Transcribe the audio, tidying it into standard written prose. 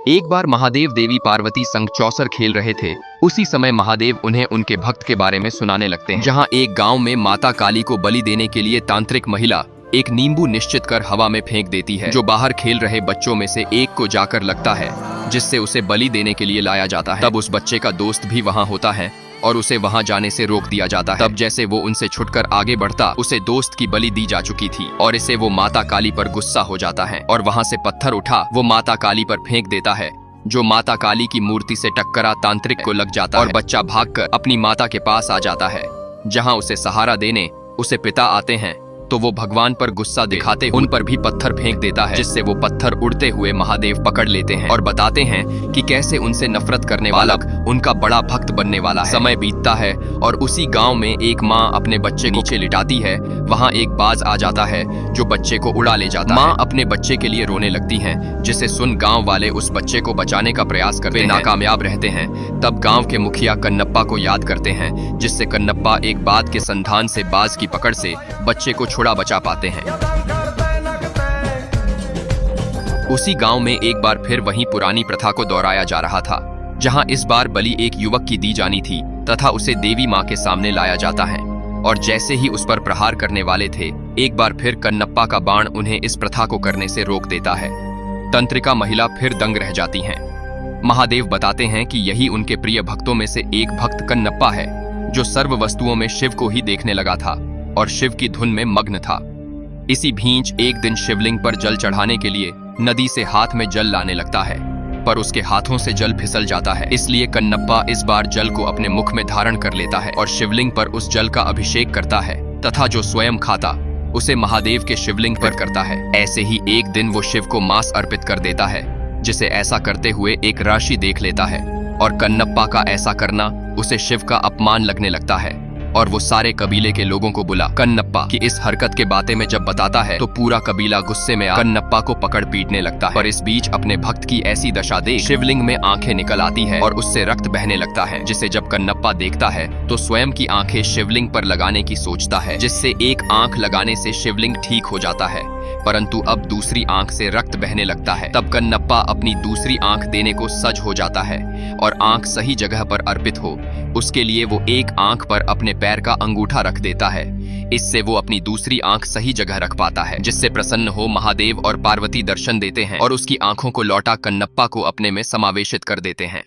एक बार महादेव देवी पार्वती संग चौसर खेल रहे थे। उसी समय महादेव उन्हें उनके भक्त के बारे में सुनाने लगते हैं। जहाँ एक गांव में माता काली को बलि देने के लिए तांत्रिक महिला एक नींबू निश्चित कर हवा में फेंक देती है, जो बाहर खेल रहे बच्चों में से एक को जाकर लगता है, जिससे उसे बलि देने के लिए लाया जाता है। तब उस बच्चे का दोस्त भी वहाँ होता है और उसे वहां जाने से रोक दिया जाता है। तब जैसे वो उनसे छुटकर आगे बढ़ता, उसे दोस्त की बलि दी जा चुकी थी और इसे वो माता काली पर गुस्सा हो जाता है और वहां से पत्थर उठा वो माता काली पर फेंक देता है, जो माता काली की मूर्ति से टक्करा तांत्रिक को लग जाता है और बच्चा भागकर अपनी माता के पास आ जाता है, जहां उसे सहारा देने उसे पिता आते हैं। तो वो भगवान पर गुस्सा दिखाते उन पर भी पत्थर फेंक देता है, जिससे वो पत्थर उड़ते हुए महादेव पकड़ लेते हैं और बताते हैं कि कैसे उनसे नफरत करने वाला उनका बड़ा भक्त बनने वाला है। समय बीतता है और उसी गांव में एक माँ अपने बच्चे को नीचे लिटाती है। वहां एक बाज आ जाता है जो बच्चे को उड़ा ले जाता है। माँ अपने बच्चे के लिए रोने लगती हैं, जिसे सुन गांव वाले उस बच्चे को बचाने का प्रयास करते हैं, नाकामयाब रहते हैं। तब गांव के मुखिया कन्नप्पा को याद करते हैं, जिससे कन्नप्पा एक बात के संधान से बाज की पकड़ से बच्चे को छुड़ा बचा पाते हैं। उसी गांव में एक बार फिर वही पुरानी प्रथा को दोहराया जा रहा था, जहां इस बार बलि एक युवक की दी जानी थी तथा उसे देवी मां के सामने लाया जाता है। और जैसे ही उस पर प्रहार करने वाले थे, एक बार फिर कन्नप्पा का बाण उन्हें इस प्रथा को करने से रोक देता है। तंत्रिका महिला फिर दंग रह जाती हैं। महादेव बताते हैं कि यही उनके प्रिय भक्तों में से एक भक्त कन्नप्पा है, जो सर्व वस्तुओं में शिव को ही देखने लगा था और शिव की धुन में मग्न था। इसी बीच एक दिन शिवलिंग पर जल चढ़ाने के लिए नदी से हाथ में जल लाने लगता है, पर उसके हाथों से जल फिसल जाता है। इसलिए कन्नप्पा इस बार जल को अपने मुख में धारण कर लेता है और शिवलिंग पर उस जल का अभिषेक करता है तथा जो स्वयं खाता उसे महादेव के शिवलिंग पर करता है। ऐसे ही एक दिन वो शिव को मांस अर्पित कर देता है, जिसे ऐसा करते हुए एक राशि देख लेता है और कन्नप्पा का ऐसा करना उसे शिव का अपमान लगने लगता है और वो सारे कबीले के लोगों को बुला कन्नप्पा की इस हरकत के बातें में जब बताता है, तो पूरा कबीला गुस्से में कन्नप्पा को पकड़ पीटने लगता है। पर इस बीच अपने भक्त की ऐसी दशा देख शिवलिंग में आंखें निकल आती है और उससे रक्त बहने लगता है, जिसे जब कन्नप्पा देखता है तो स्वयं की आंखें शिवलिंग पर लगाने की सोचता है, जिससे एक आंख लगाने से शिवलिंग ठीक हो जाता है, परंतु अब दूसरी आंख से रक्त बहने लगता है। तब कन्नप्पा अपनी दूसरी आंख देने को सज हो जाता है और आंख सही जगह पर अर्पित हो, उसके लिए वो एक आंख पर अपने पैर का अंगूठा रख देता है। इससे वो अपनी दूसरी आंख सही जगह रख पाता है, जिससे प्रसन्न हो महादेव और पार्वती दर्शन देते हैं और उसकी आंखों को लौटा कन्नप्पा को अपने में समावेशित कर देते हैं।